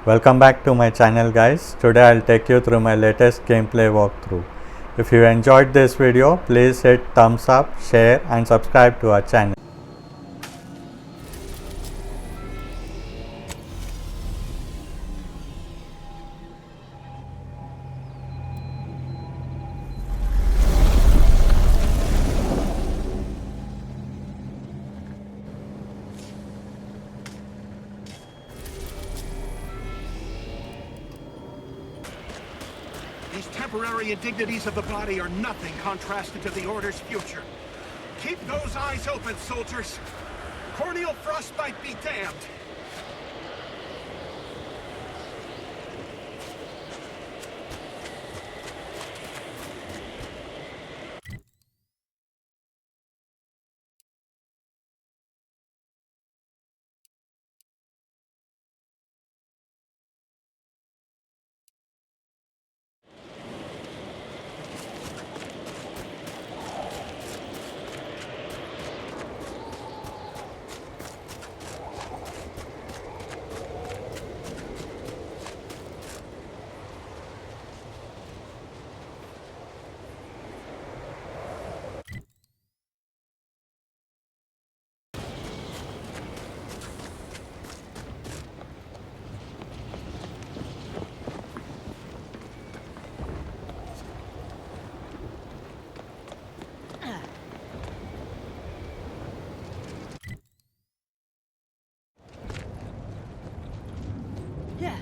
Welcome back to my channel guys. Today I'll take you through my latest gameplay walkthrough. If you enjoyed this video, please hit thumbs up, share and subscribe to our channel. These temporary indignities of the body are nothing contrasted to the Order's future. Keep those eyes open, soldiers. Corneal frostbite be damned. Yeah.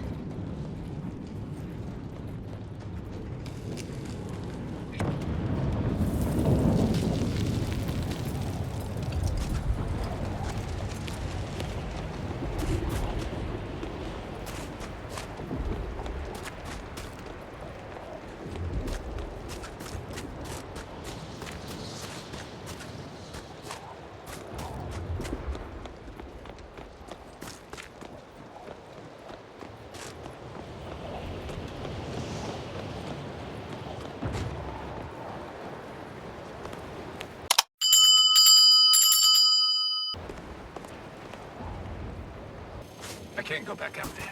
I can't go back out there.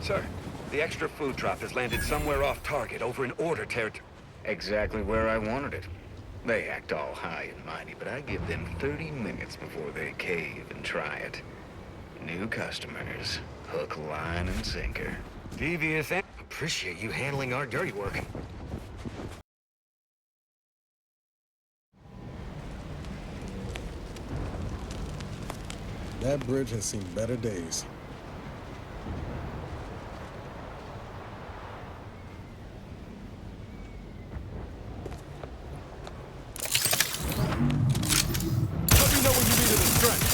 Sir, the extra food drop has landed somewhere off target over in Order territory. Exactly where I wanted it. They act all high and mighty, but I give them 30 minutes before they cave and try it. New customers, hook, line, and sinker. Devious and... Appreciate you handling our dirty work. That bridge has seen better days. Let me know when you need it in strength.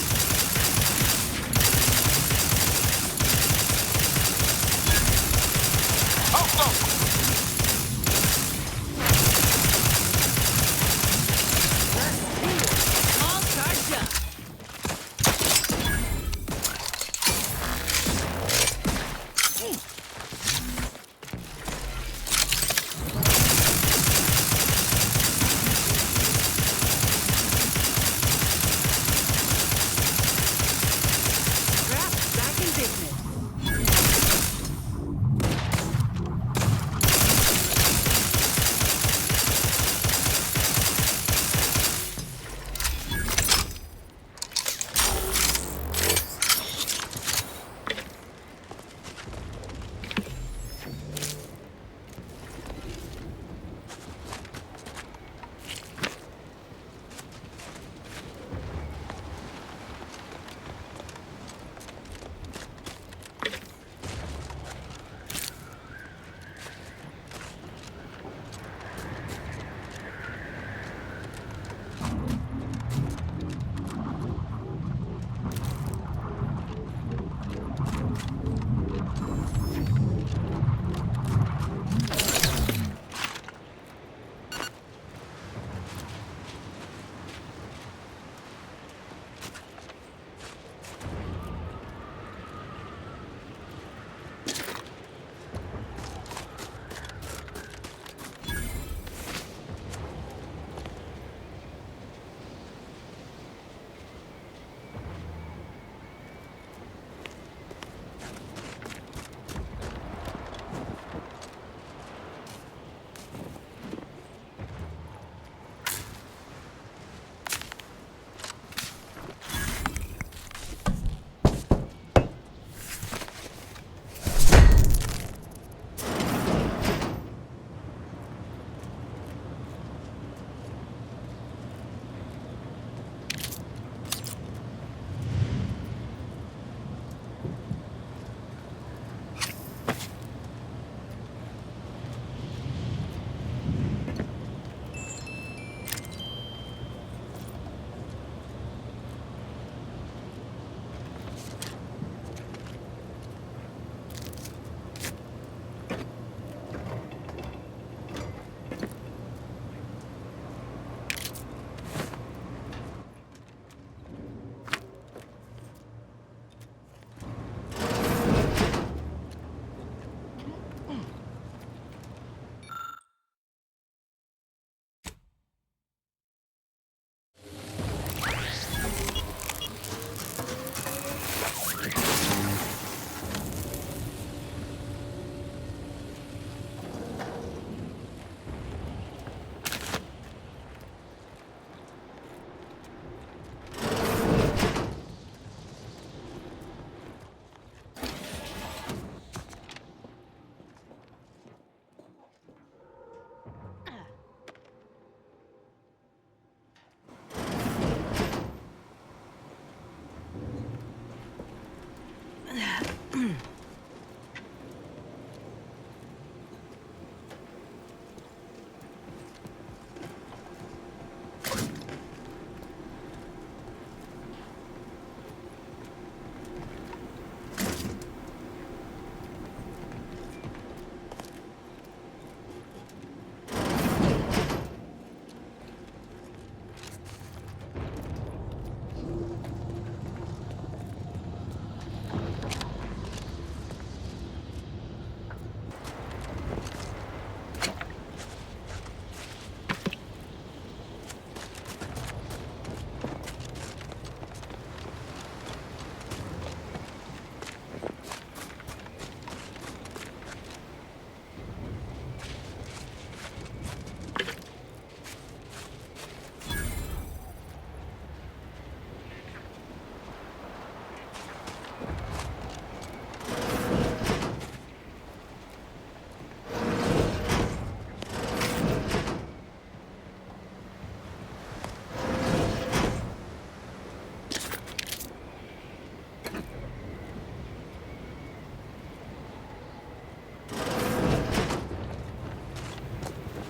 All charged up.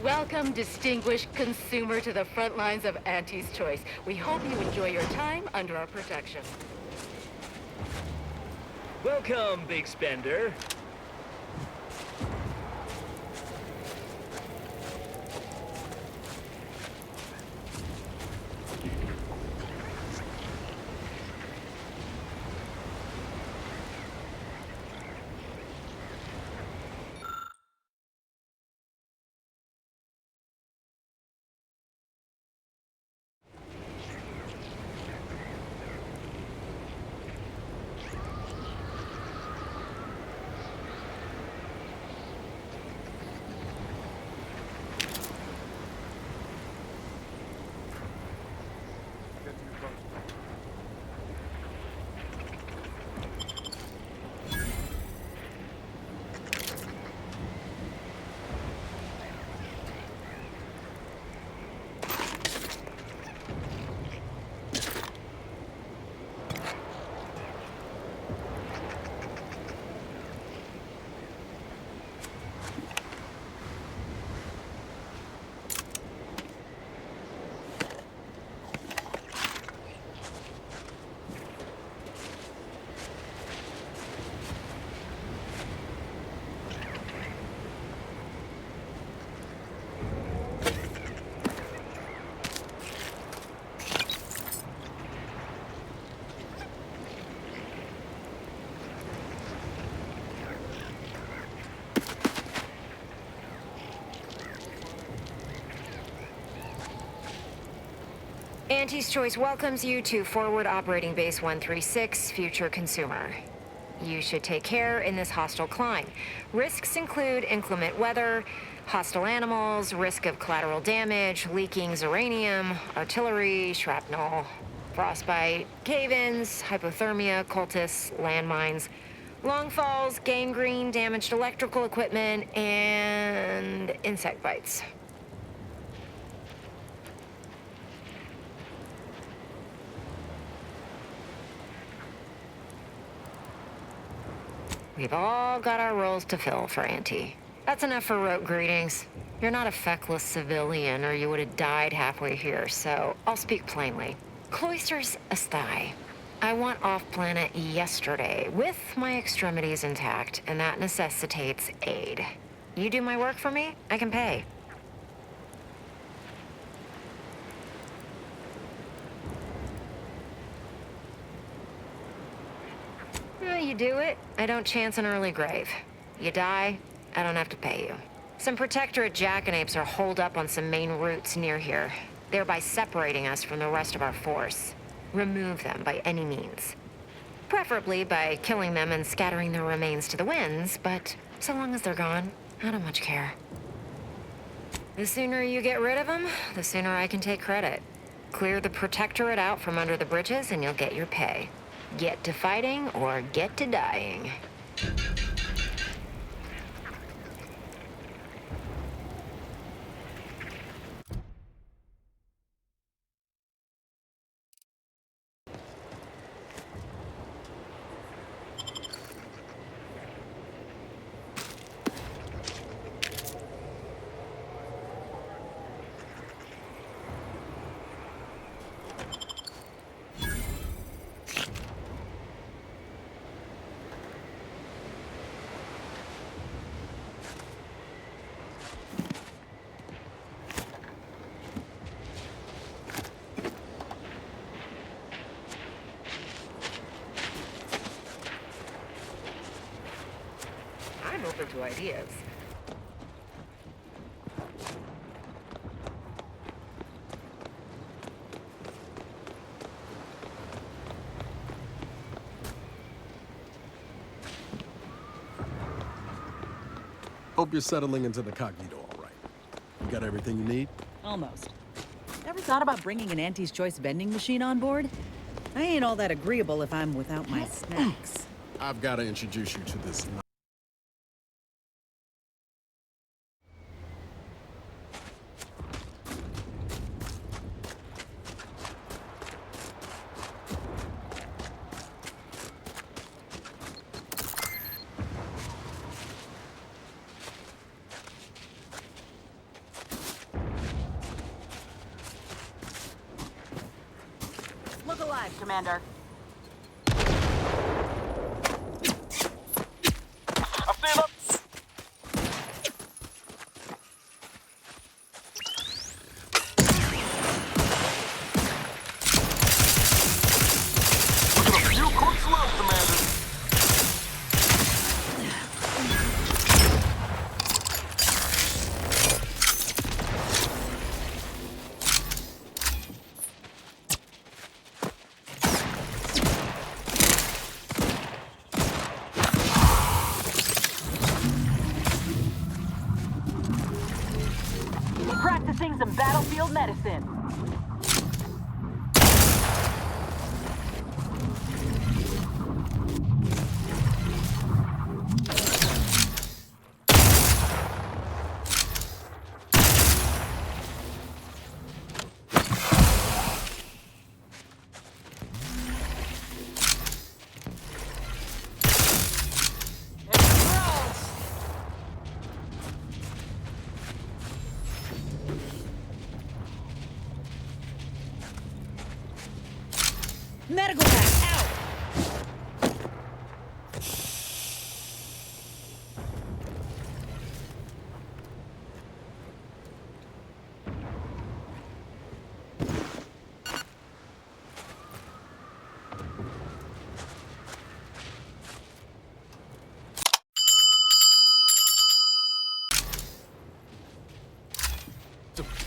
Welcome, distinguished consumer, to the front lines of Auntie's Choice. We hope you enjoy your time under our protection. Welcome, big spender. Auntie's Choice welcomes you to Forward Operating Base 136, Future Consumer. You should take care in this hostile climb. Risks include inclement weather, hostile animals, risk of collateral damage, leaking Zyranium, artillery, shrapnel, frostbite, cave-ins, hypothermia, cultists, landmines, long falls, gangrene, damaged electrical equipment, and insect bites. We've all got our roles to fill for Auntie. That's enough for rote greetings. You're not a feckless civilian, or you would have died halfway here, so I'll speak plainly. Cloister's a sty. I want off-planet yesterday, with my extremities intact, and that necessitates aid. You do my work for me, I can pay. You do it, I don't chance an early grave. You die, I don't have to pay you. Some Protectorate jackanapes are holed up on some main routes near here, thereby separating us from the rest of our force. Remove them by any means. Preferably by killing them and scattering their remains to the winds, but so long as they're gone, I don't much care. The sooner you get rid of them, the sooner I can take credit. Clear the Protectorate out from under the bridges and you'll get your pay. Get to fighting or get to dying. open to ideas. Hope you're settling into the cognito all right. You got everything you need? Almost. Ever thought about bringing an Auntie's Choice vending machine on board? I ain't all that agreeable if I'm without my snacks. I've got to introduce you to this. Look alive, Commander. Practicing some battlefield medicine. Medical pack out!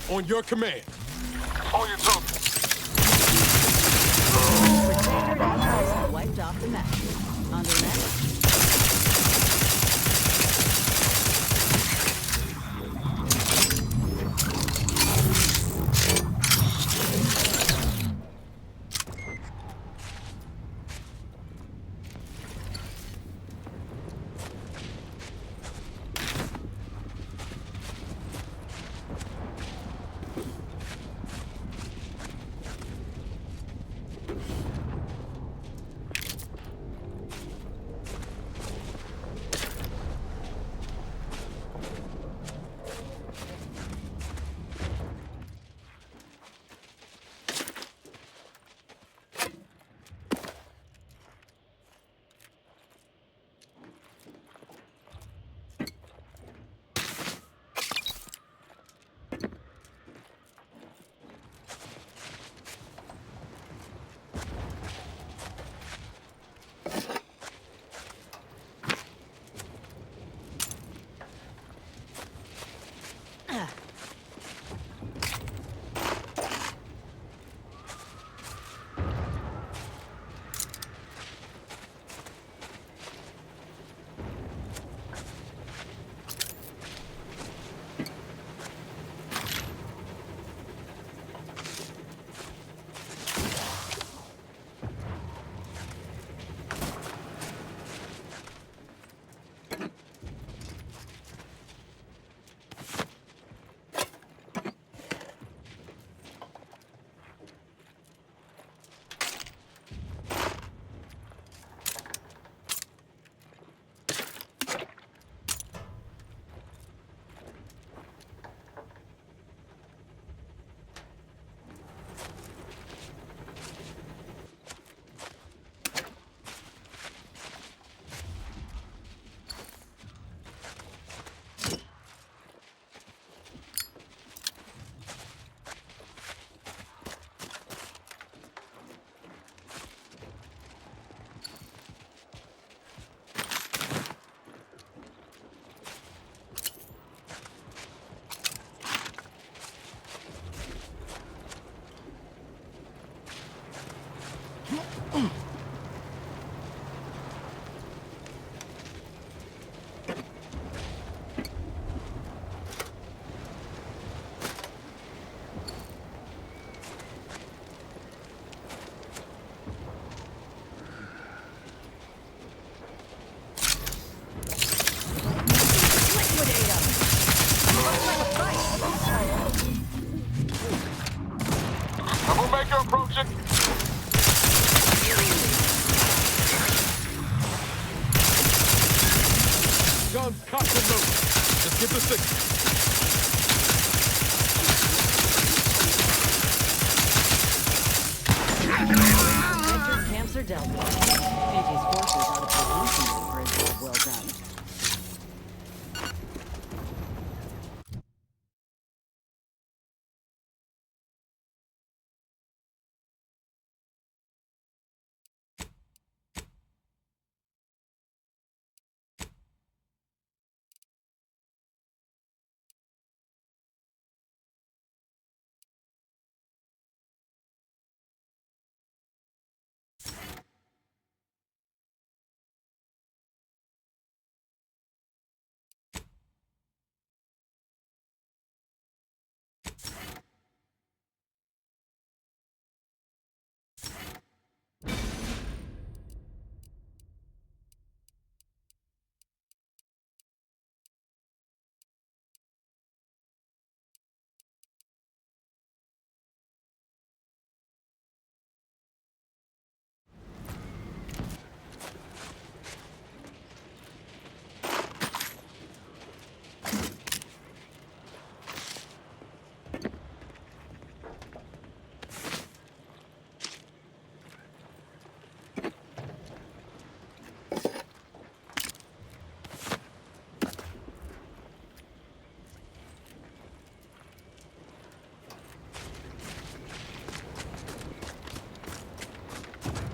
On your command. On your toes. Wiped off the map. On to the next. Troublemaker approaching. Guns cocked and loaded. Just give the signal. Camps are dealt with. Auntie's forces ought to pay handsomely for a job well done.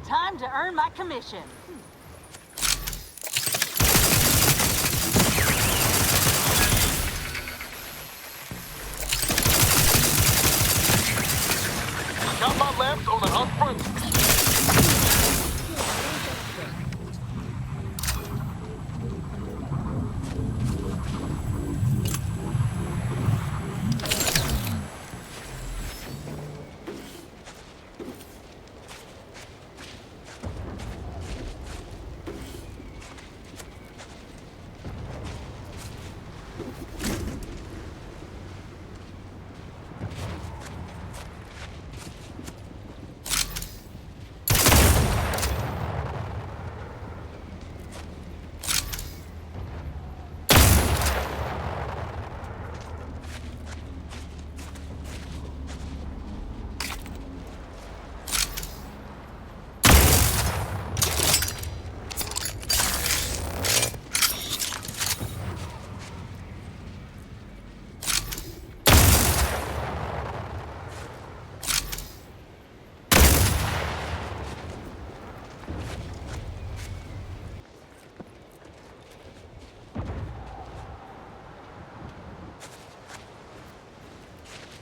Time to earn my commission. Got my left on an unfriendly.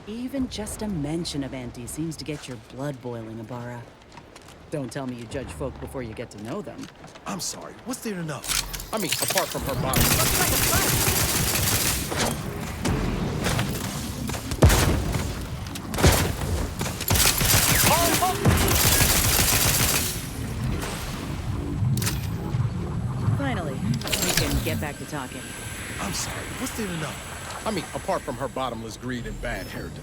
Even just a mention of Auntie seems to get your blood boiling, Ibarra. Don't tell me you judge folk before you get to know them. I'm sorry, what's there to know? I mean, apart from her body. Looks like a fight. Finally, we can get back to talking. I'm sorry, what's there to know? I mean, apart from her bottomless greed and bad hairdo.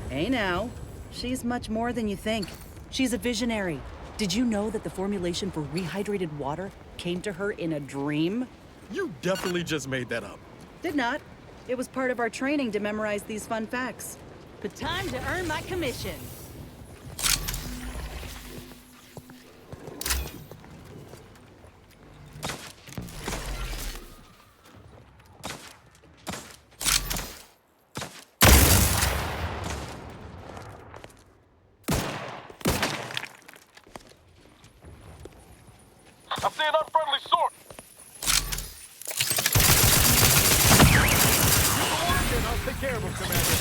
Hey now, she's much more than you think. She's a visionary. Did you know that the formulation for rehydrated water came to her in a dream? You definitely just made that up. Did not. It was part of our training to memorize these fun facts. But time to earn my commission. I see an unfriendly sort. And I'll take care of him, Commander.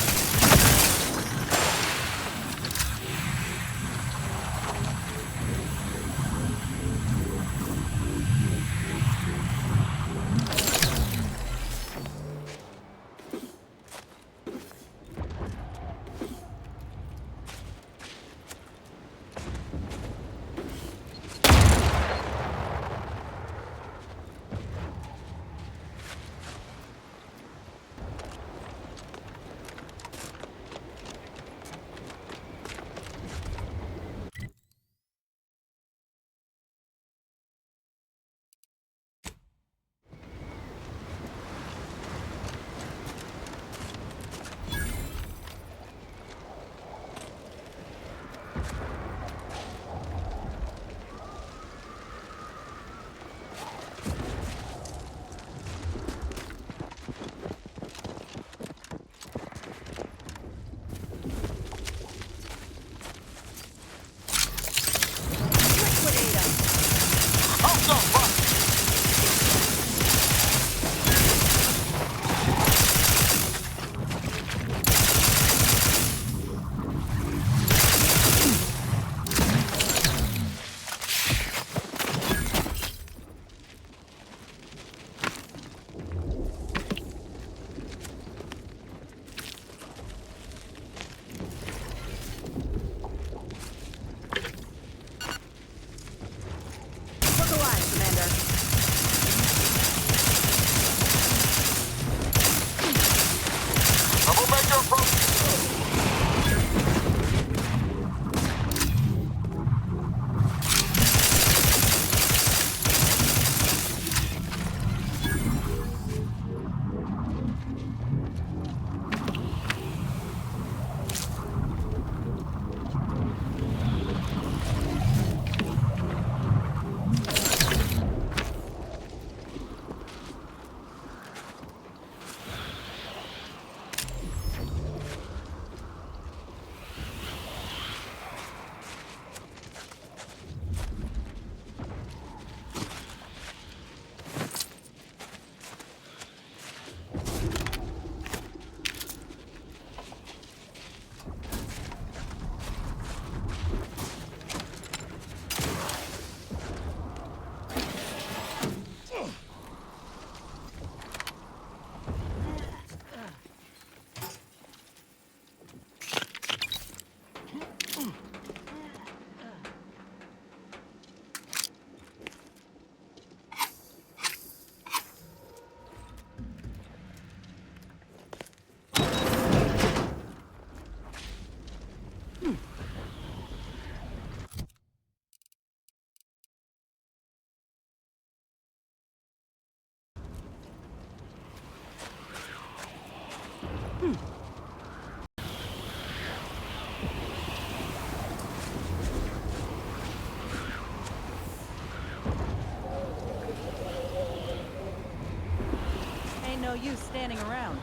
no use standing around.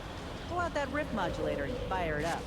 Pull out that rift modulator and fire it up.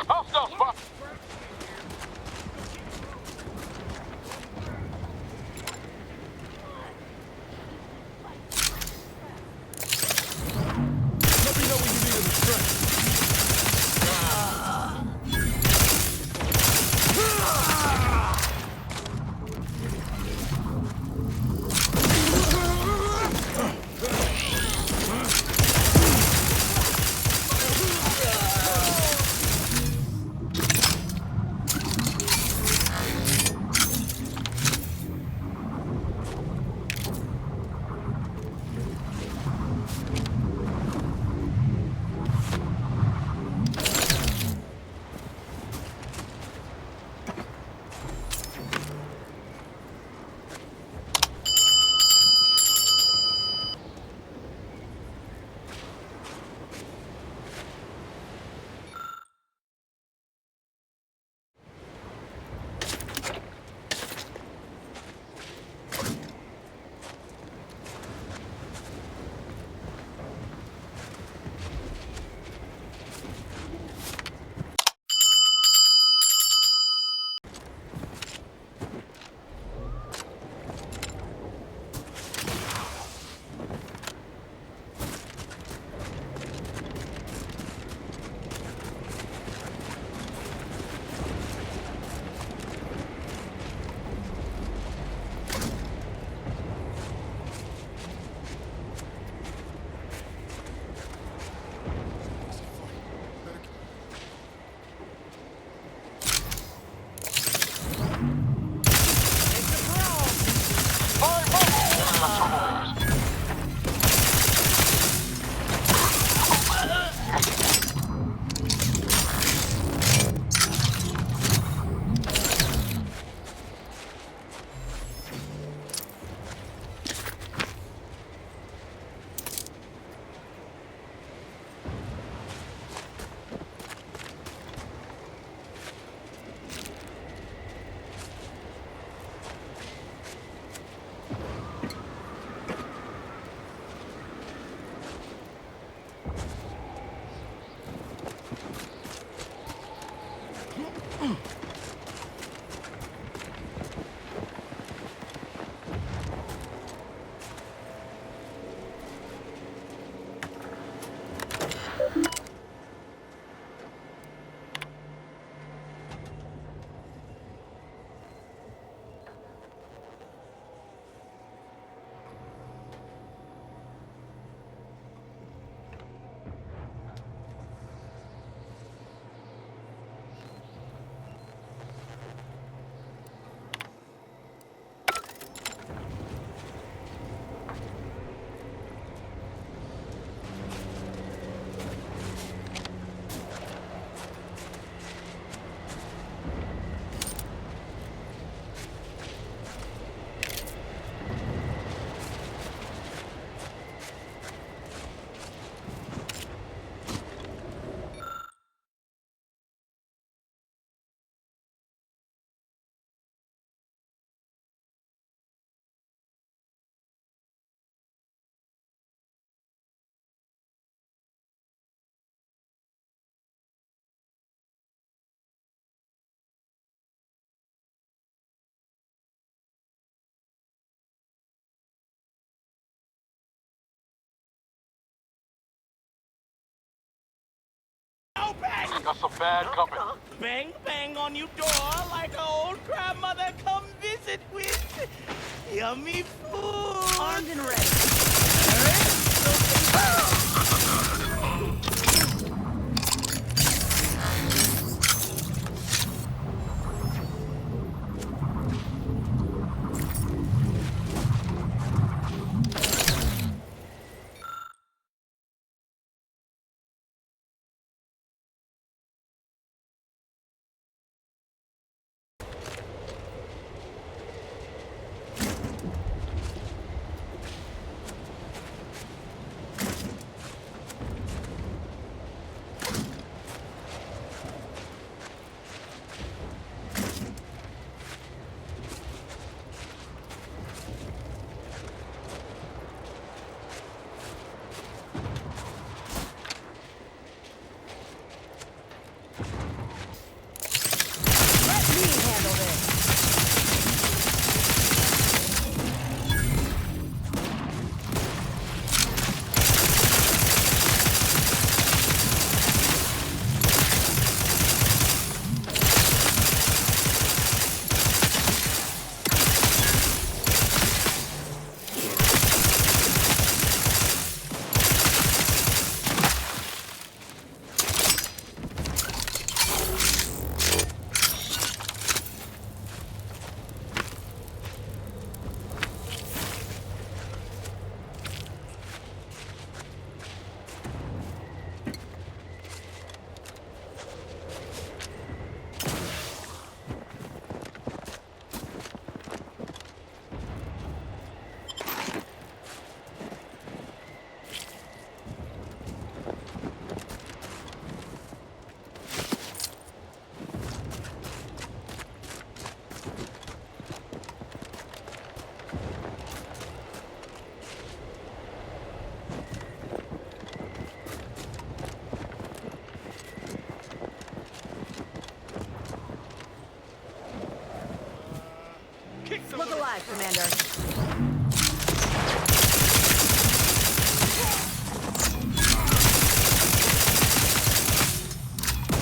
Hostile spot! Let me know when you need a distraction. Got some bad company. Bang, bang on your door like an old grandmother come visit with yummy food. Armed and ready. Look alive, Commander.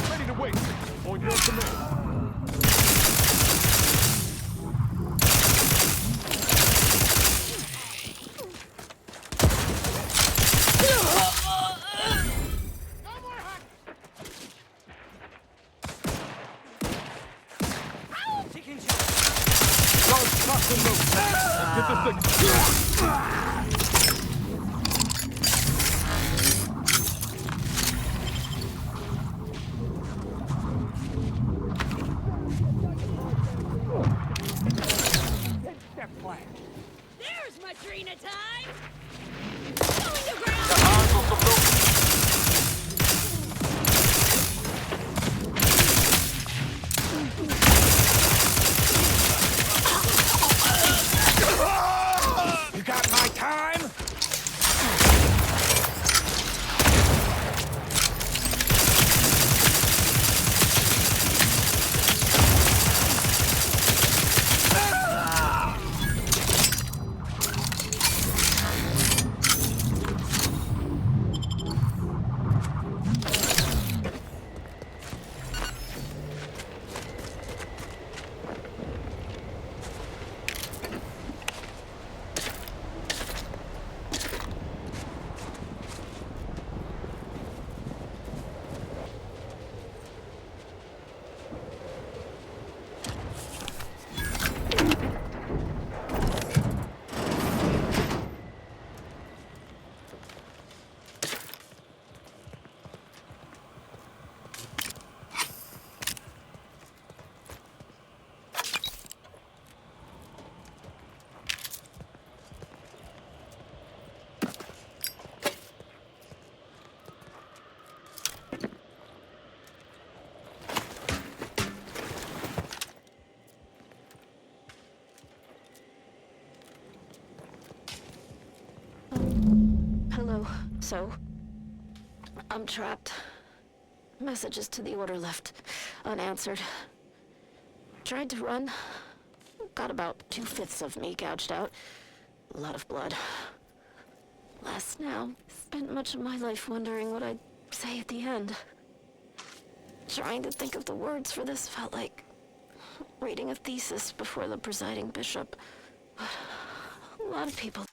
Ready to wait. On your command. There's Madrina time! Going to ground! You got my So, I'm trapped. Messages to the Order left unanswered. Tried to run. Got about 2/5 of me gouged out. A lot of blood. Less now. Spent much of my life wondering what I'd say at the end. Trying to think of the words for this felt like reading a thesis before the presiding bishop. But a lot of people...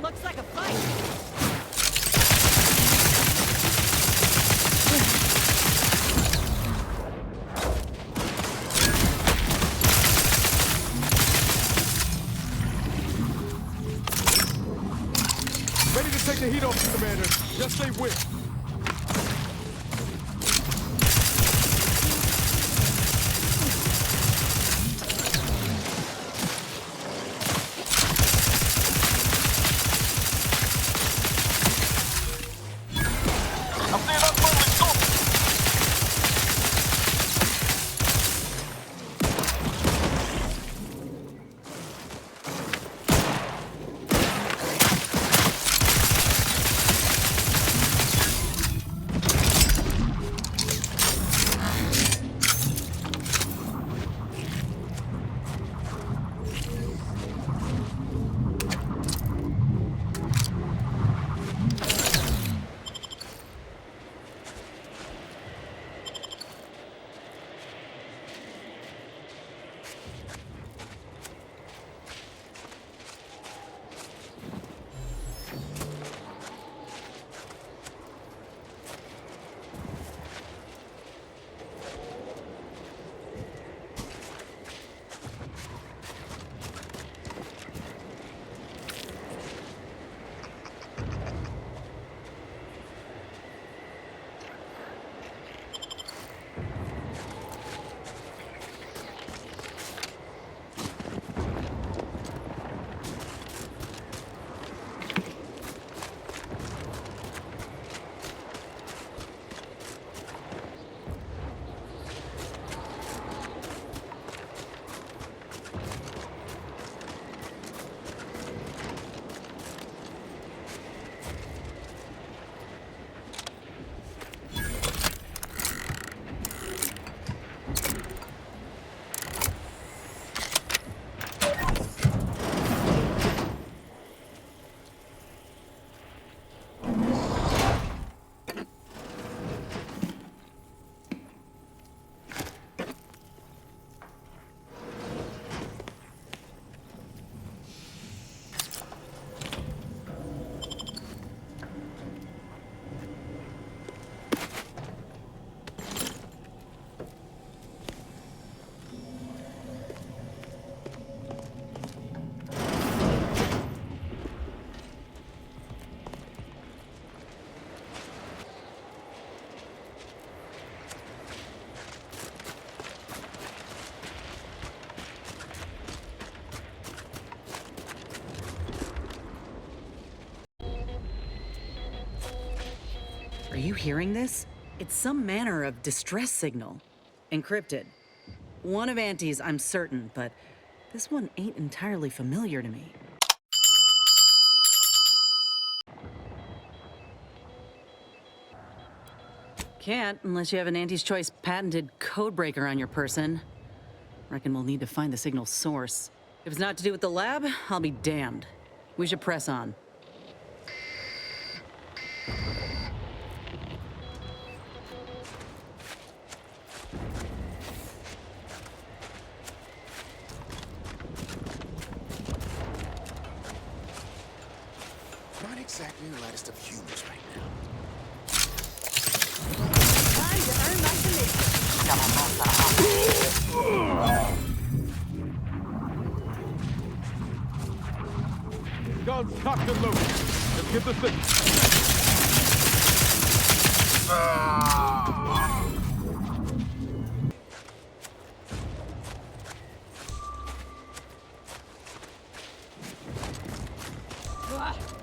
Looks like a fight. Ready to take the heat off you, Commander. Just say where. Are you hearing this? It's some manner of distress signal. Encrypted. One of Auntie's, I'm certain, but this one ain't entirely familiar to me. Can't unless you have an Auntie's Choice patented codebreaker on your person. Reckon we'll need to find the signal's source. If it's not to do with the lab, I'll be damned. We should press on. Not exactly the lightest of humors right now. Time to earn my commission. Guns cocked and loaded. Let's get the signal.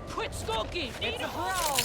Quit skulking! It's a brawl!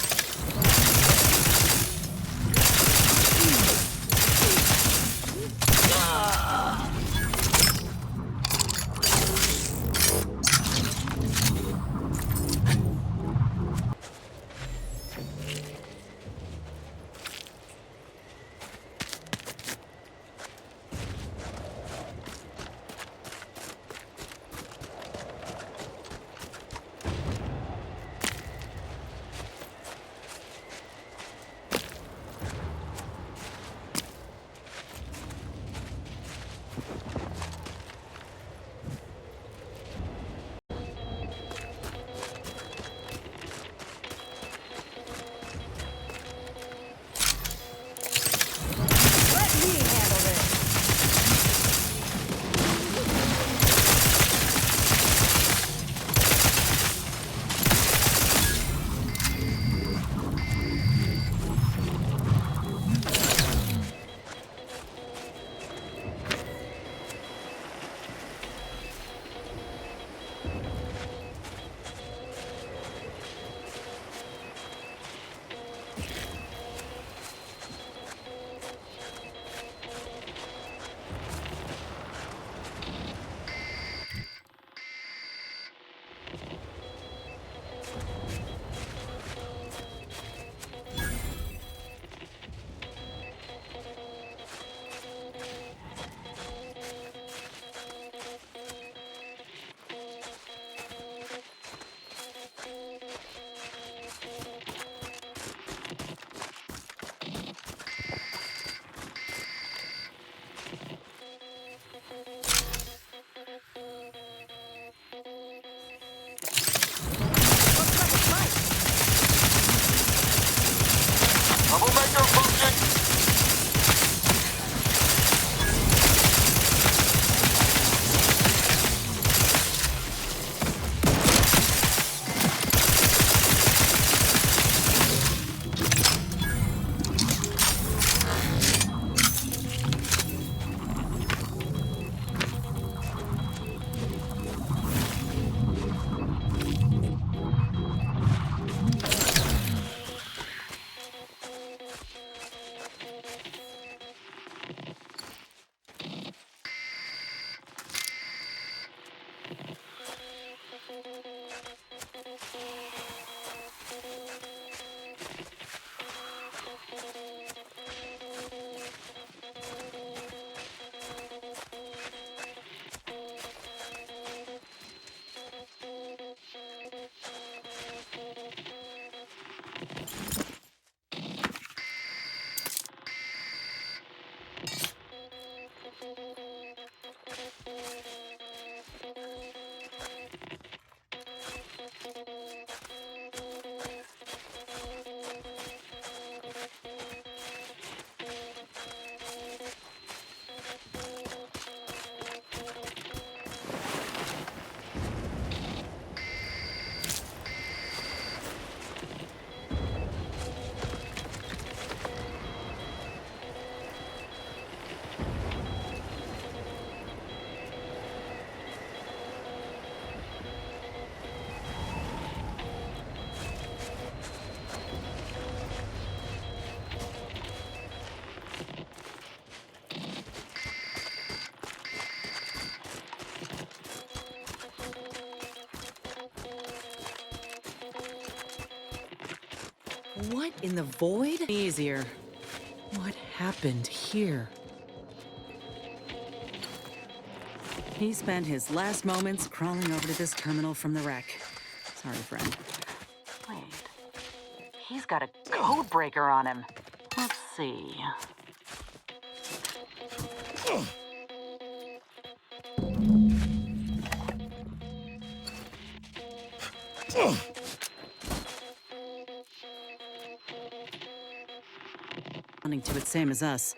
What in the void? Easier. What happened here? He spent his last moments crawling over to this terminal from the wreck. Sorry, friend. Wait. He's got a code breaker on him. Let's see. To it, same as us.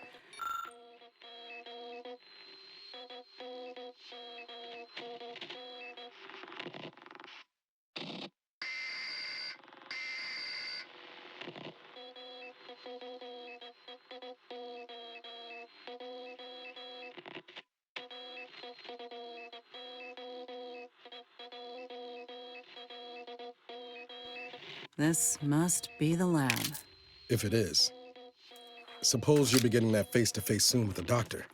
This must be the lab. If it is. Suppose you'll be getting that face-to-face soon with the doctor.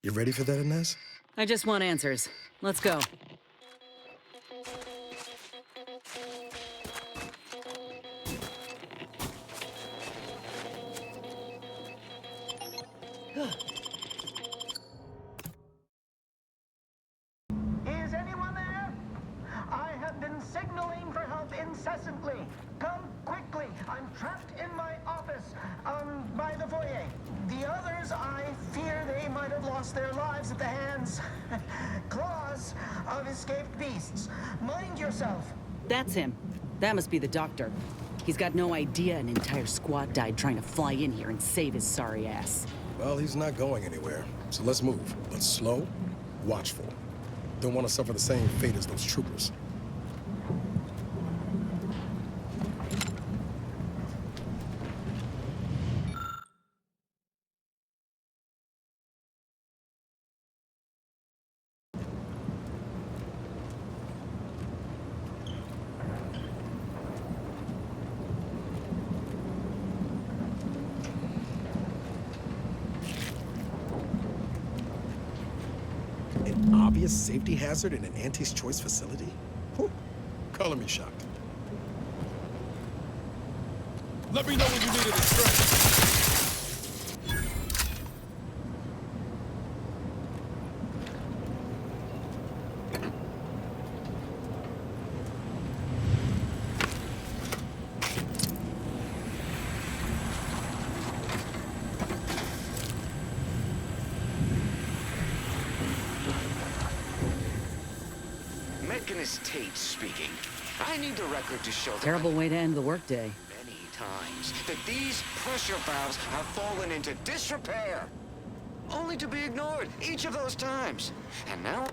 You ready for that, Inez? I just want answers. Let's go. Is anyone there? I have been signaling for help incessantly. Come quickly. I'm trapped in my office, by the foyer. The others, I fear they might have lost their lives at the hands, claws of escaped beasts. Mind yourself. That's him. That must be the doctor. He's got no idea an entire squad died trying to fly in here and save his sorry ass. Well, he's not going anywhere, so let's move. But slow, watchful. Don't want to suffer the same fate as those troopers. An obvious safety hazard in an Auntie's Choice facility? Whew. Color me shocked. Let me know when you need a distraction. Tate speaking. I need the record to show Terrible way to end the workday. many times that these pressure valves have fallen into disrepair, only to be ignored each of those times. And now...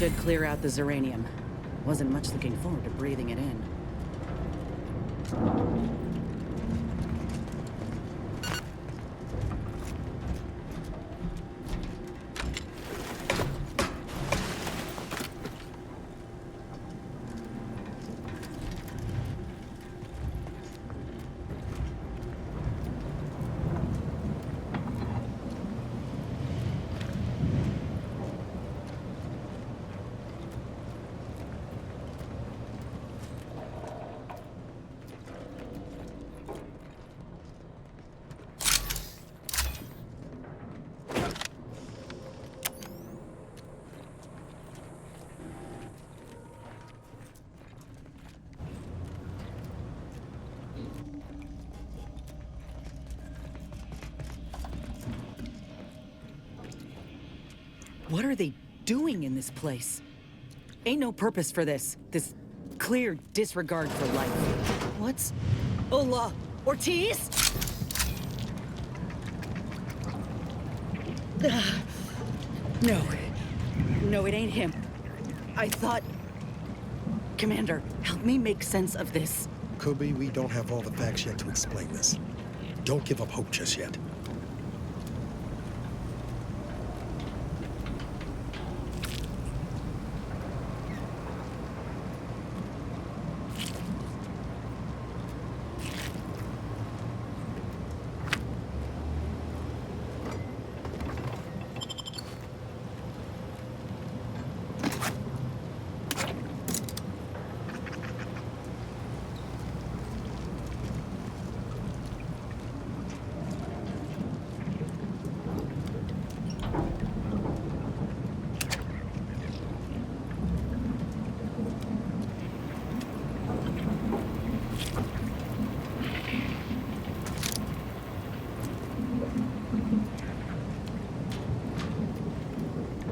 should clear out the Zyranium. Wasn't much looking forward to breathing it in. What are they doing in this place? Ain't no purpose for this. This clear disregard for life. What's... Hola! Ortiz? No. No, it ain't him. I thought... Commander, help me make sense of this. Could be we don't have all the facts yet to explain this. Don't give up hope just yet.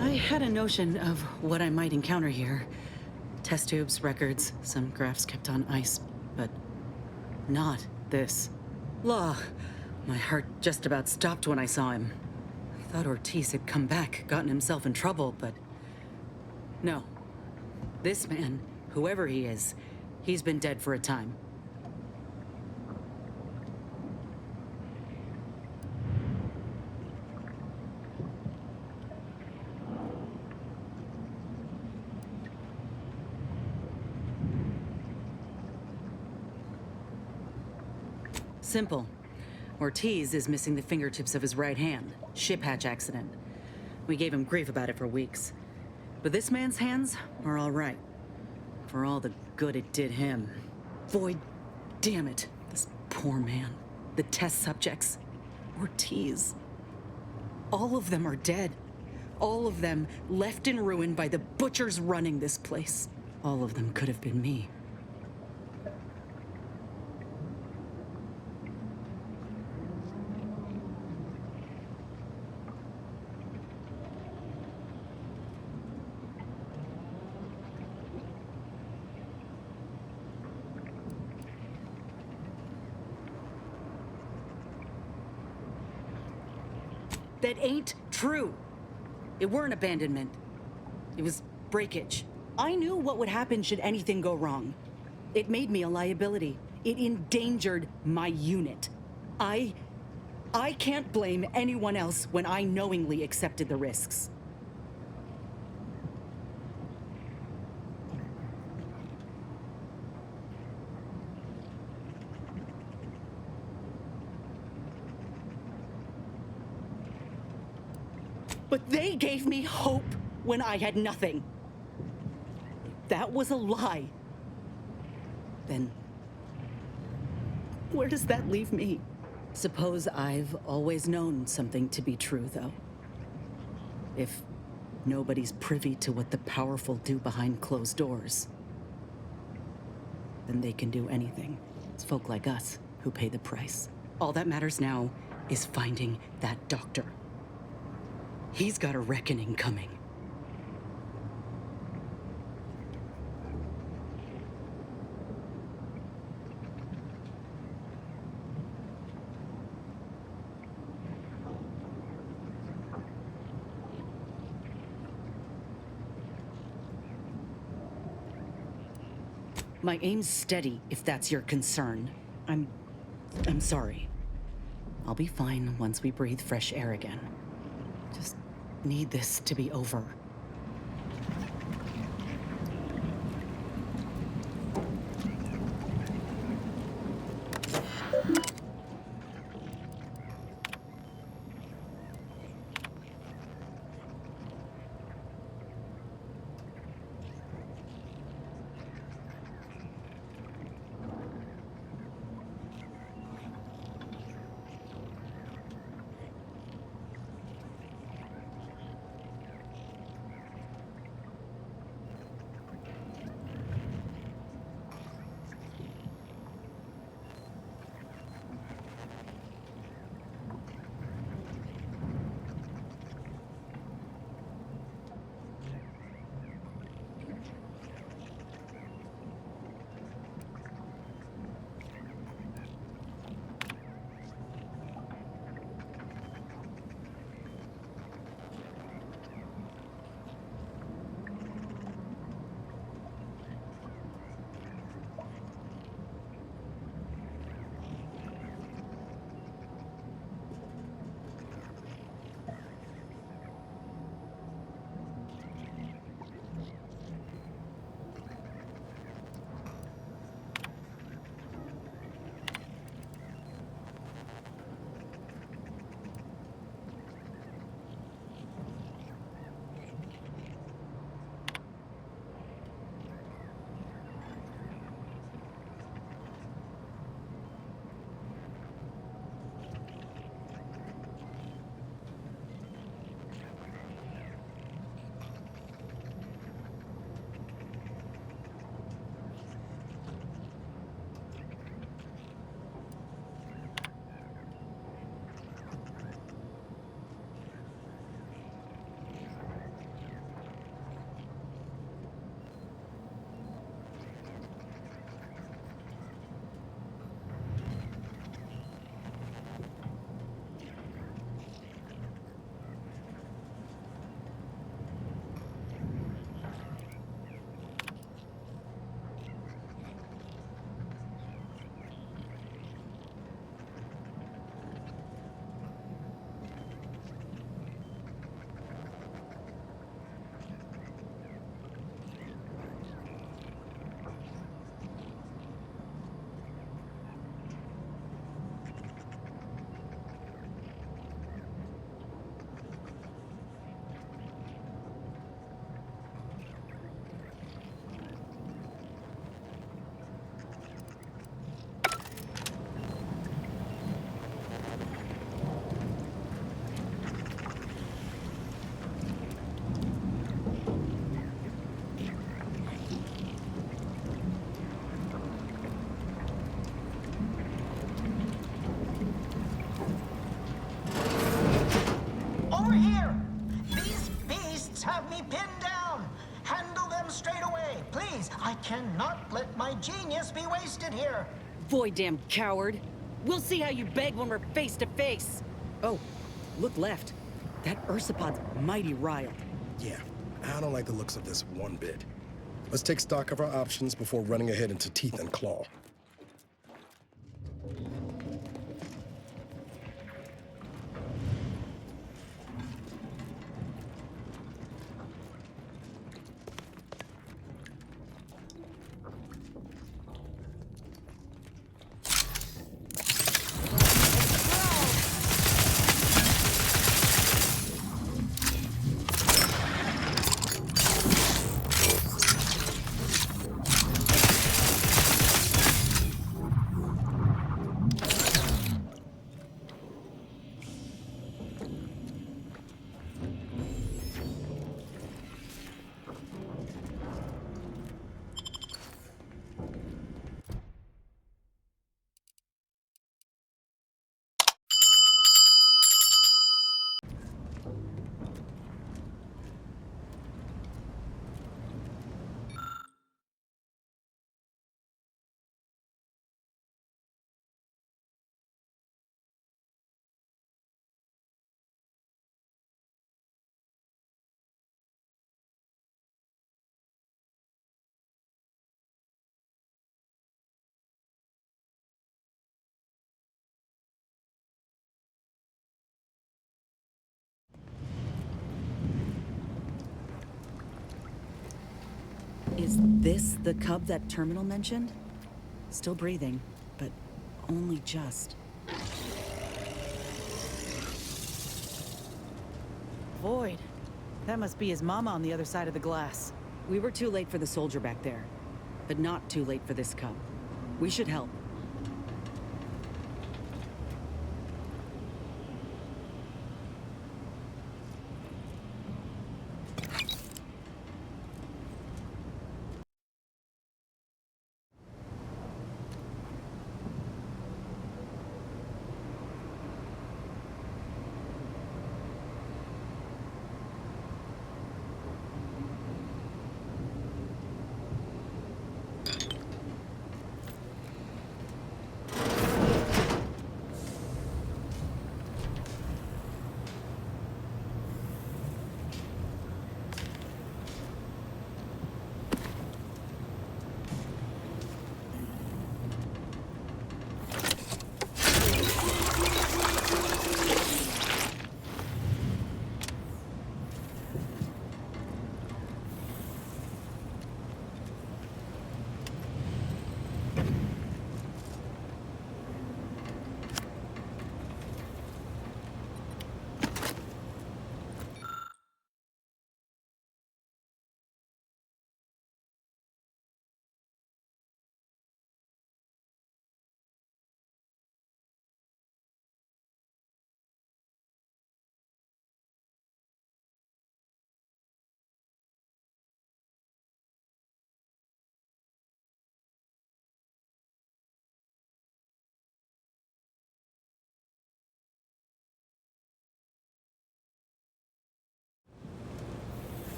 I had a notion of what I might encounter here. Test tubes, records, some grafts kept on ice, but not this. Law. My heart just about stopped when I saw him. I thought Ortiz had come back, gotten himself in trouble, but no. This man, whoever he is, he's been dead for a time. Simple. Ortiz is missing the fingertips of his right hand. Ship hatch accident. We gave him grief about it for weeks. But this man's hands are all right. For all the good it did him. Void, damn it. This poor man. The test subjects. Ortiz. All of them are dead. All of them left in ruin by the butchers running this place. All of them could have been me. That ain't true. It weren't abandonment. It was breakage. I knew what would happen should anything go wrong. It made me a liability. It endangered my unit. I can't blame anyone else when I knowingly accepted the risks. But they gave me hope when I had nothing. If that was a lie, then where does that leave me? Suppose I've always known something to be true, though. If nobody's privy to what the powerful do behind closed doors, then they can do anything. It's folk like us who pay the price. All that matters now is finding that doctor. He's got a reckoning coming. My aim's steady, if that's your concern. I'm sorry. I'll be fine once we breathe fresh air again. Just need this to be over. Cannot let my genius be wasted here. Boy, damn coward. We'll see how you beg when we're face to face. Oh, look left. That Ursapod's mighty riled. Yeah, I don't like the looks of this one bit. Let's take stock of our options before running ahead into teeth and claw. Is this the cub that Terminal mentioned? Still breathing, but only just. Void. That must be his mama on the other side of the glass. We were too late for the soldier back there, but not too late for this cub. We should help.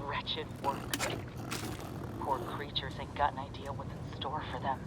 Wretched work. Poor creatures ain't got an idea what's in store for them.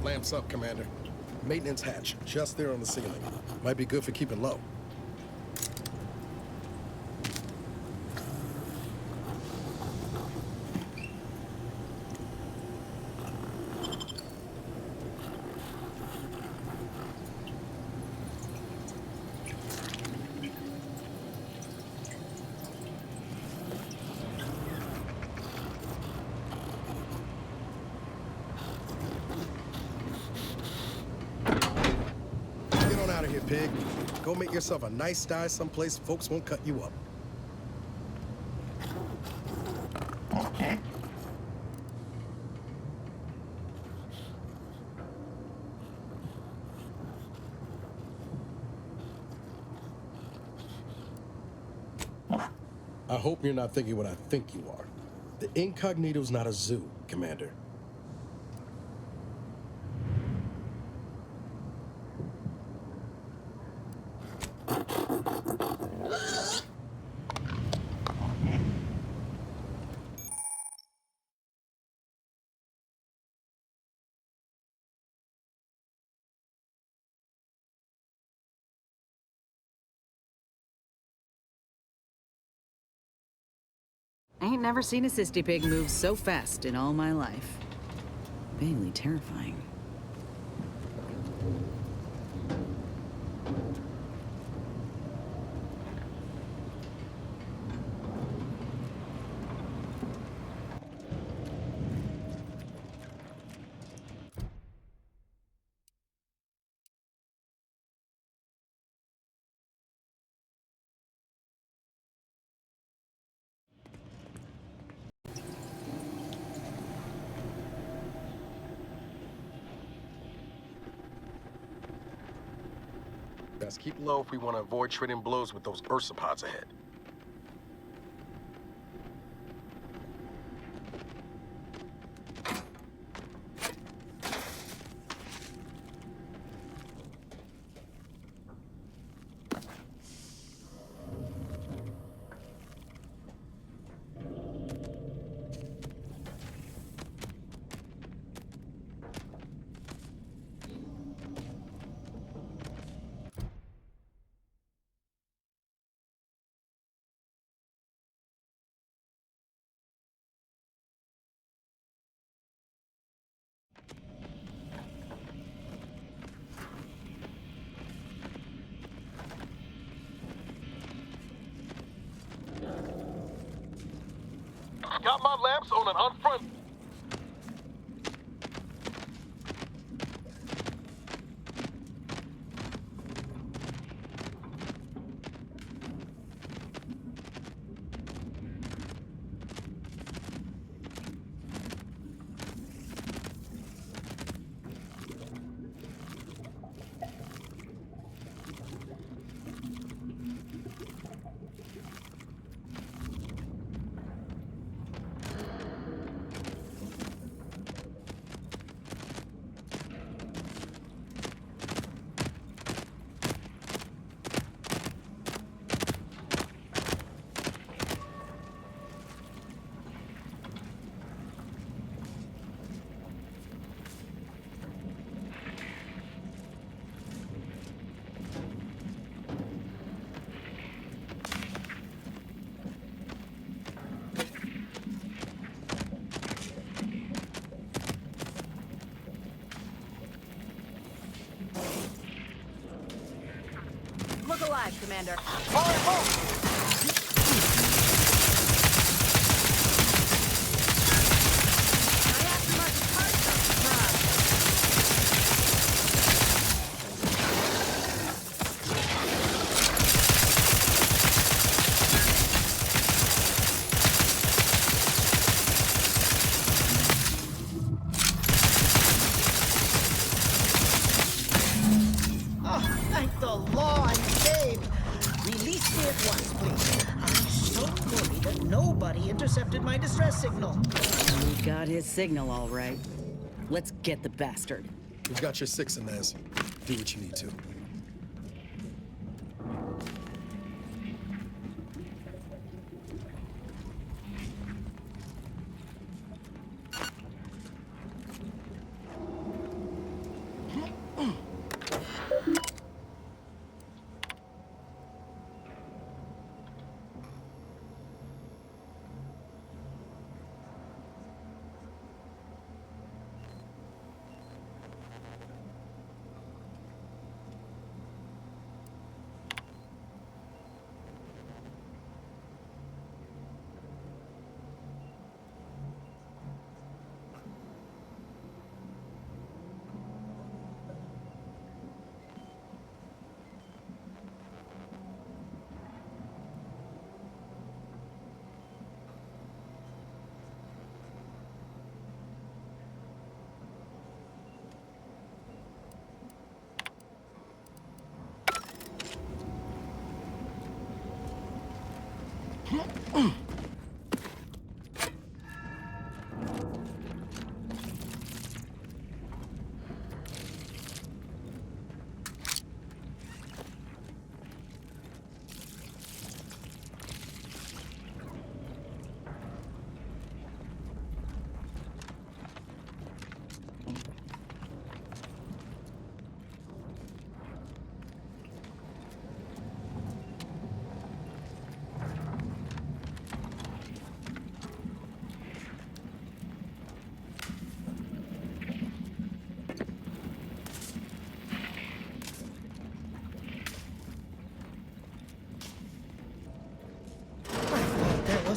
Lamps up, Commander. Maintenance hatch, just there on the ceiling. Might be good for keeping low. Out of here, pig. Go make yourself a nice dive someplace folks won't cut you up. I hope you're not thinking what I think you are. The Incognito's not a zoo, Commander. Ain't never seen a Cystypig move so fast in all my life. Vaguely terrifying. Best keep low if we want to avoid trading blows with those ursopods ahead. Got my lamps on an unfront. Look alive, Commander. Thank the law I'm saved. Release me at once, please. I'm so worried that nobody intercepted my distress signal. We got his signal all right. Let's get the bastard. We've got your 6, Inez. Do what you need to.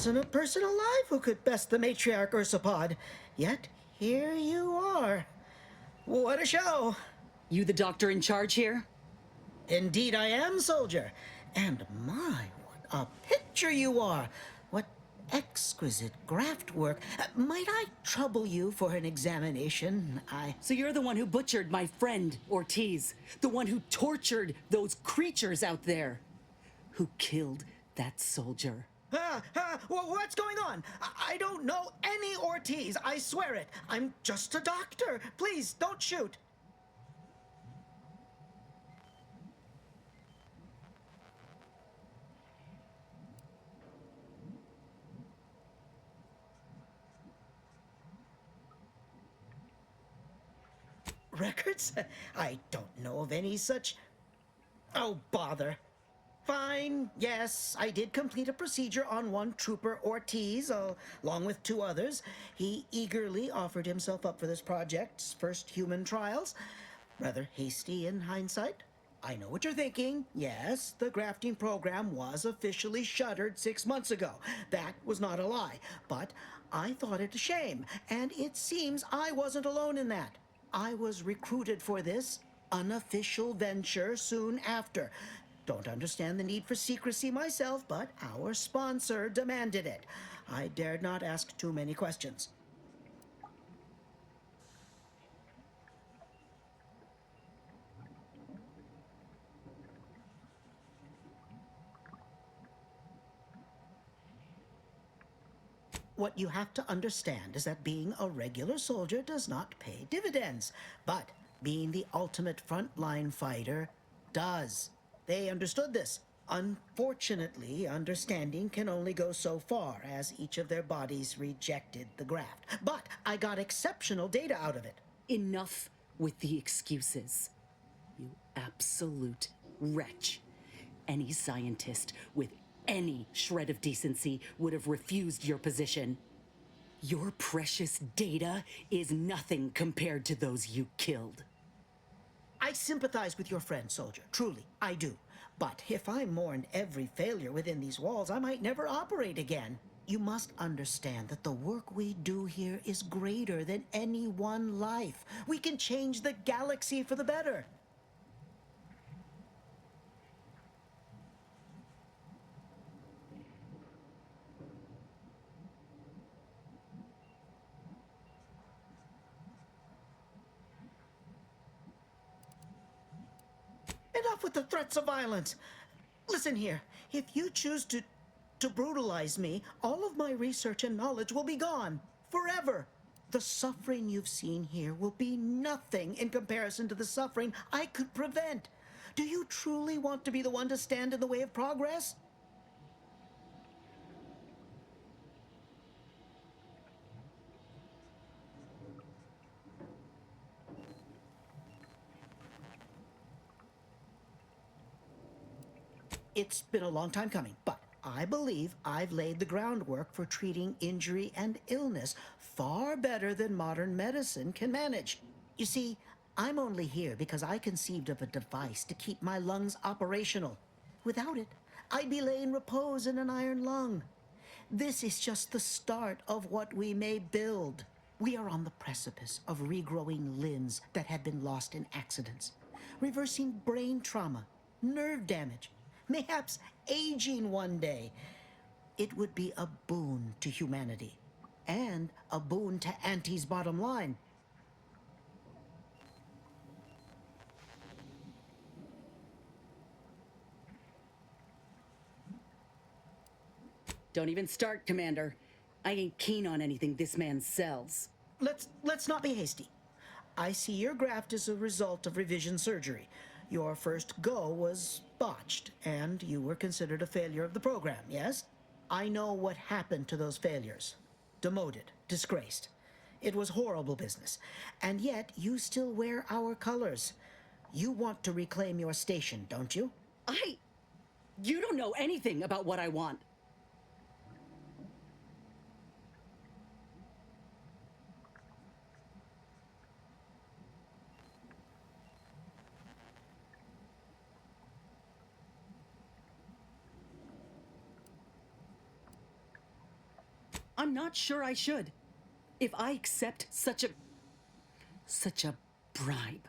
wasn't a person alive who could best the matriarch Ursapod. Yet, here you are. What a show! You the doctor in charge here? Indeed I am, soldier. And my, what a picture you are! What exquisite graft work. Might I trouble you for an examination? So you're the one who butchered my friend, Ortiz. The one who tortured those creatures out there. Who killed that soldier. What's going on? I don't know any Ortiz, I swear it. I'm just a doctor. Please, don't shoot. Records? I don't know of any such... Oh, bother. Fine, yes, I did complete a procedure on one trooper Ortiz, along with 2 others. He eagerly offered himself up for this project's first human trials. Rather hasty in hindsight. I know what you're thinking. Yes, the grafting program was officially shuttered 6 months ago. That was not a lie. But I thought it a shame, and it seems I wasn't alone in that. I was recruited for this unofficial venture soon after. Don't understand the need for secrecy myself, but our sponsor demanded it. I dared not ask too many questions. What you have to understand is that being a regular soldier does not pay dividends, but being the ultimate frontline fighter does. They understood this. Unfortunately, understanding can only go so far, as each of their bodies rejected the graft. But I got exceptional data out of it. Enough with the excuses. You absolute wretch. Any scientist with any shred of decency would have refused your position. Your precious data is nothing compared to those you killed. I sympathize with your friend, soldier. Truly, I do. But if I mourned every failure within these walls, I might never operate again. You must understand that the work we do here is greater than any one life. We can change the galaxy for the better. Enough with the threats of violence. Listen here, if you choose to brutalize me, all of my research and knowledge will be gone. Forever. The suffering you've seen here will be nothing in comparison to the suffering I could prevent. Do you truly want to be the one to stand in the way of progress? It's been a long time coming, but I believe I've laid the groundwork for treating injury and illness far better than modern medicine can manage. You see, I'm only here because I conceived of a device to keep my lungs operational. Without it, I'd be laying repose in an iron lung. This is just the start of what we may build. We are on the precipice of regrowing limbs that have been lost in accidents, reversing brain trauma, nerve damage, mayhaps aging one day. It would be a boon to humanity, and a boon to Auntie's bottom line. Don't even start, Commander. I ain't keen on anything this man sells. Let's not be hasty. I see your graft is a result of revision surgery. Your first go was botched, and you were considered a failure of the program, yes? I know what happened to those failures. Demoted, disgraced. It was horrible business. And yet, you still wear our colors. You want to reclaim your station, don't you? You don't know anything about what I want. I'm not sure I should. If I accept such a bribe,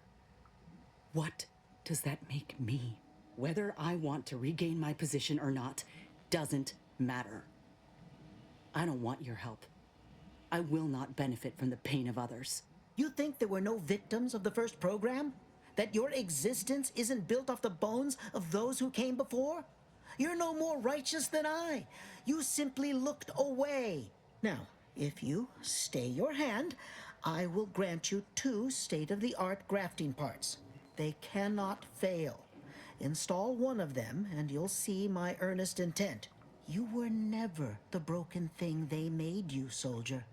what does that make me? Whether I want to regain my position or not doesn't matter. I don't want your help. I will not benefit from the pain of others. You think there were no victims of the first program? That your existence isn't built off the bones of those who came before? You're no more righteous than I. You simply looked away. Now, if you stay your hand, I will grant you 2 state-of-the-art grafting parts. They cannot fail. Install one of them, and you'll see my earnest intent. You were never the broken thing they made you, soldier.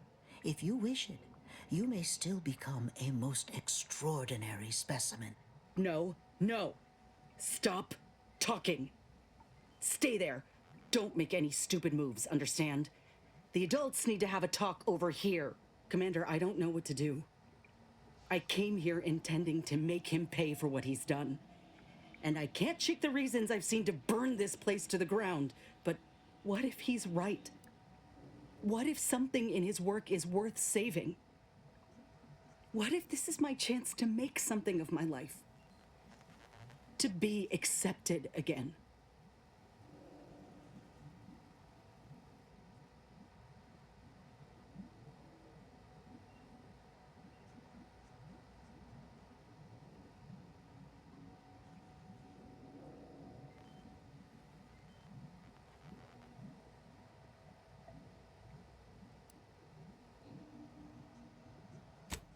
If you wish it, you may still become a most extraordinary specimen. No, no. Stop talking. Stay there. Don't make any stupid moves, understand? The adults need to have a talk over here. Commander, I don't know what to do. I came here intending to make him pay for what he's done. And I can't shake the reasons I've seen to burn this place to the ground. But what if he's right? What if something in his work is worth saving? What if this is my chance to make something of my life? To be accepted again?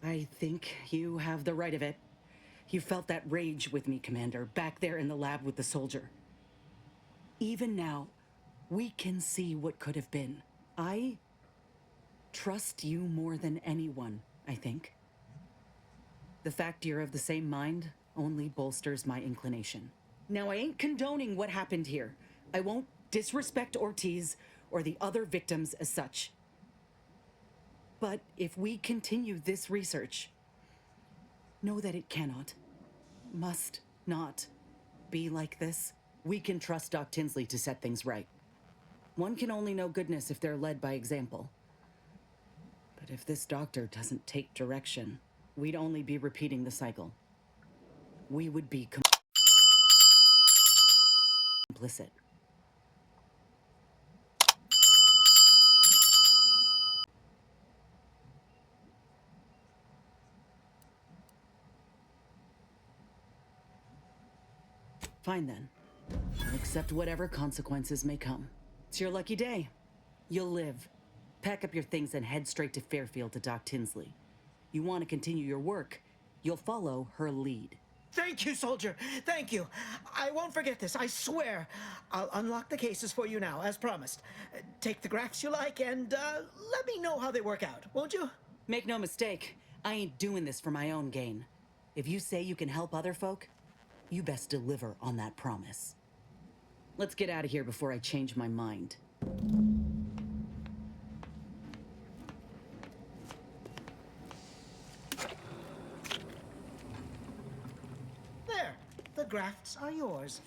I think you have the right of it. You felt that rage with me, Commander, back there in the lab with the soldier. Even now, we can see what could have been. I trust you more than anyone, I think. The fact you're of the same mind only bolsters my inclination. Now, I ain't condoning what happened here. I won't disrespect Ortiz or the other victims as such. But if we continue this research, know that it cannot, must not be like this. We can trust Doc Tinsley to set things right. One can only know goodness if they're led by example. But if this doctor doesn't take direction, we'd only be repeating the cycle. We would be complicit. Fine then. I'll accept whatever consequences may come. It's your lucky day. You'll live. Pack up your things and head straight to Fairfield to Doc Tinsley. You want to continue your work, you'll follow her lead. Thank you, soldier. Thank you. I won't forget this, I swear. I'll unlock the cases for you now, as promised. Take the grafts you like and let me know how they work out, won't you? Make no mistake, I ain't doing this for my own gain. If you say you can help other folk, you best deliver on that promise. Let's get out of here before I change my mind. There, the grafts are yours.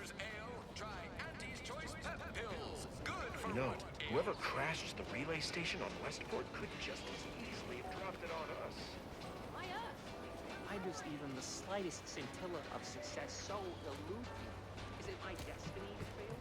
Soldiers Ale, try Auntie's Choice Pep Pills. Good for You know, what whoever ails. crashed the relay station on Westport could just as easily have dropped it on us. Why us? Why does even the slightest scintilla of success so elude me? Is it my destiny to fail?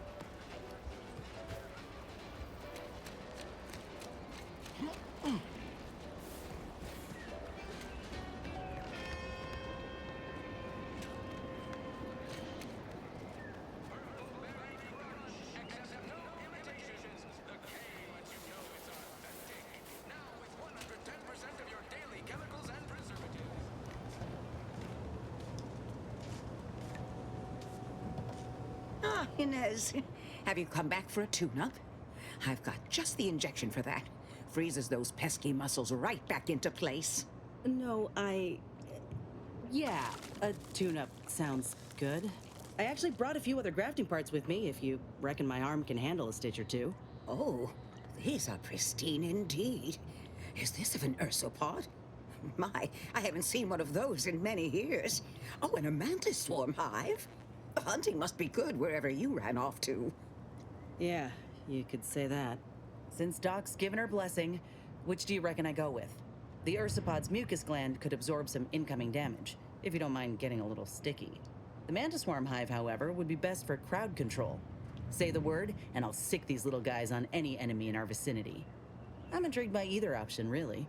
Accept no imitations. The K lets you know it's authentic. Now with 110% of your daily chemicals and preservatives. Ah, Inez. Have you come back for a tune-up? I've got just the injection for that. Freezes those pesky muscles right back into place. No, yeah, a tune-up sounds good. I actually brought a few other grafting parts with me, if you reckon my arm can handle a stitch or two. Oh, these are pristine indeed. Is this of an ursopod? My, I haven't seen one of those in many years. Oh, and a Mantiswarm hive. Hunting must be good wherever you ran off to. Yeah, you could say that. Since Doc's given her blessing, which do you reckon I go with? The ursopod's mucus gland could absorb some incoming damage, if you don't mind getting a little sticky. The Mantiswarm hive, however, would be best for crowd control. Say the word, and I'll sick these little guys on any enemy in our vicinity. I'm intrigued by either option, really.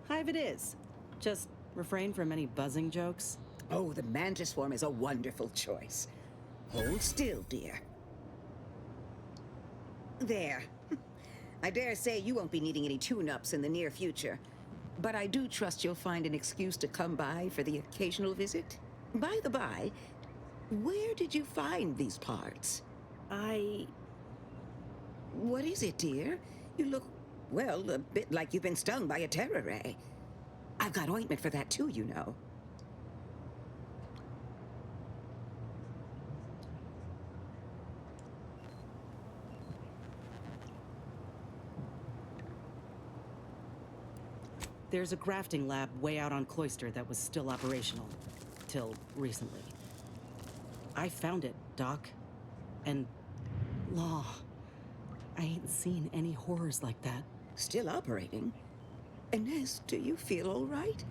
Hive it is. Just refrain from any buzzing jokes. Oh, the Mantiswarm is a wonderful choice. Hold still, dear. There. I dare say you won't be needing any tune-ups in the near future. But I do trust you'll find an excuse to come by for the occasional visit. By the by, where did you find these parts? What is it, dear? You look, well, a bit like you've been stung by a terror ray. I've got ointment for that too, you know. There's a grafting lab way out on Cloister that was still operational. Till recently. I found it, Doc. And... law. I ain't seen any horrors like that. Still operating? Inez, do you feel all right?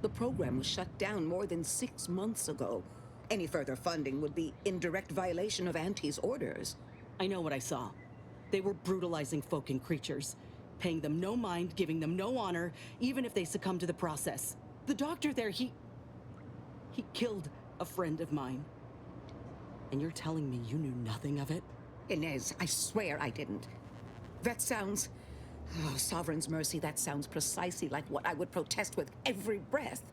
The program was shut down more than 6 months ago. Any further funding would be in direct violation of Auntie's orders. I know what I saw. They were brutalizing folk and creatures. Paying them no mind, giving them no honor, even if they succumb to the process. The doctor there, he killed a friend of mine. And you're telling me you knew nothing of it? Inez, I swear I didn't. That sounds... oh, Sovereign's mercy, that sounds precisely like what I would protest with every breath.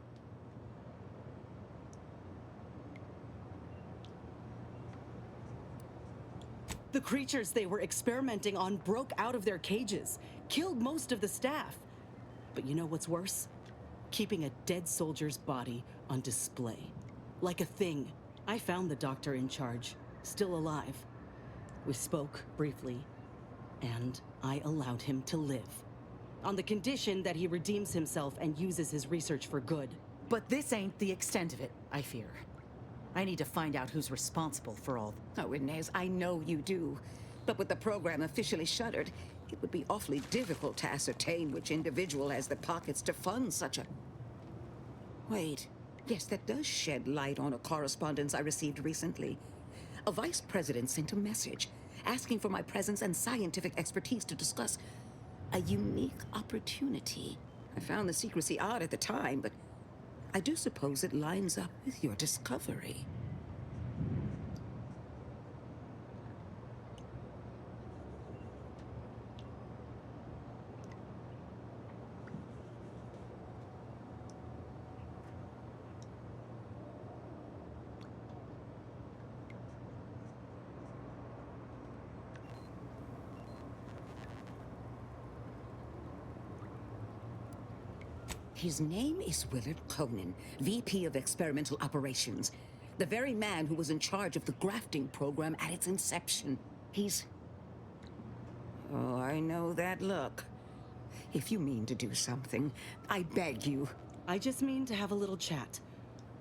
The creatures they were experimenting on broke out of their cages, killed most of the staff. But you know what's worse? Keeping a dead soldier's body on display. Like a thing. I found the doctor in charge, still alive. We spoke briefly, and I allowed him to live. On the condition that he redeems himself and uses his research for good. But this ain't the extent of it, I fear. I need to find out who's responsible for all. Oh, Inez, I know you do. But with the program officially shuttered, it would be awfully difficult to ascertain which individual has the pockets to fund such a... Wait. Yes, that does shed light on a correspondence I received recently. A vice president sent a message asking for my presence and scientific expertise to discuss a unique opportunity. I found the secrecy odd at the time, but I do suppose it lines up with your discovery. His name is Willard Conan, VP of Experimental Operations. The very man who was in charge of the grafting program at its inception. He's... Oh, I know that look. If you mean to do something, I beg you. I just mean to have a little chat.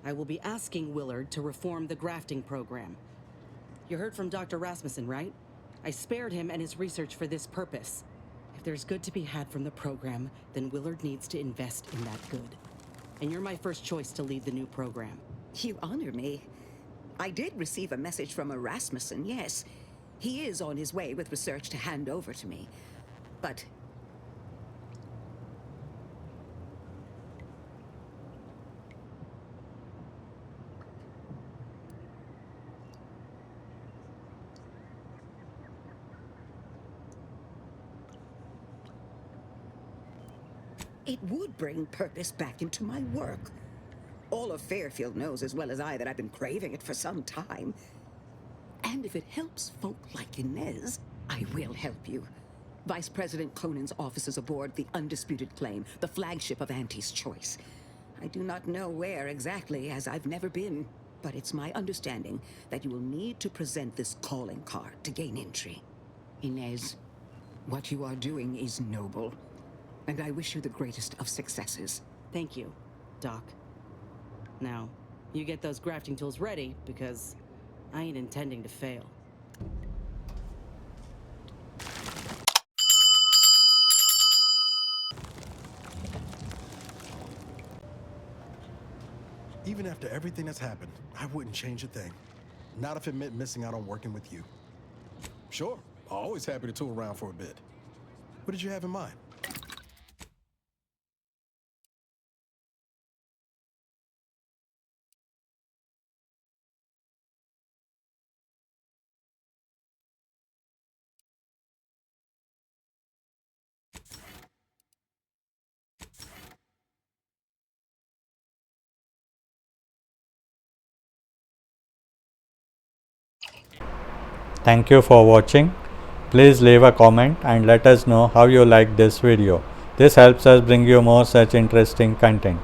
I will be asking Willard to reform the grafting program. You heard from Dr. Rasmussen, right? I spared him and his research for this purpose. If there's good to be had from the program, then Willard needs to invest in that good. And you're my first choice to lead the new program. You honor me. I did receive a message from a Rasmussen, yes. He is on his way with research to hand over to me. But... it would bring purpose back into my work. All of Fairfield knows as well as I that I've been craving it for some time. And if it helps folk like Inez, I will help you. Vice President Conan's office is aboard the Undisputed Claim, the flagship of Auntie's choice. I do not know where exactly, as I've never been, but it's my understanding that you will need to present this calling card to gain entry. Inez, what you are doing is noble, and I wish you the greatest of successes. Thank you, Doc. Now, you get those grafting tools ready, because I ain't intending to fail. Even after everything that's happened, I wouldn't change a thing. Not if it meant missing out on working with you. Sure, always happy to tool around for a bit. What did you have in mind? Thank you for watching. Please leave a comment and let us know how you like this video. This helps us bring you more such interesting content.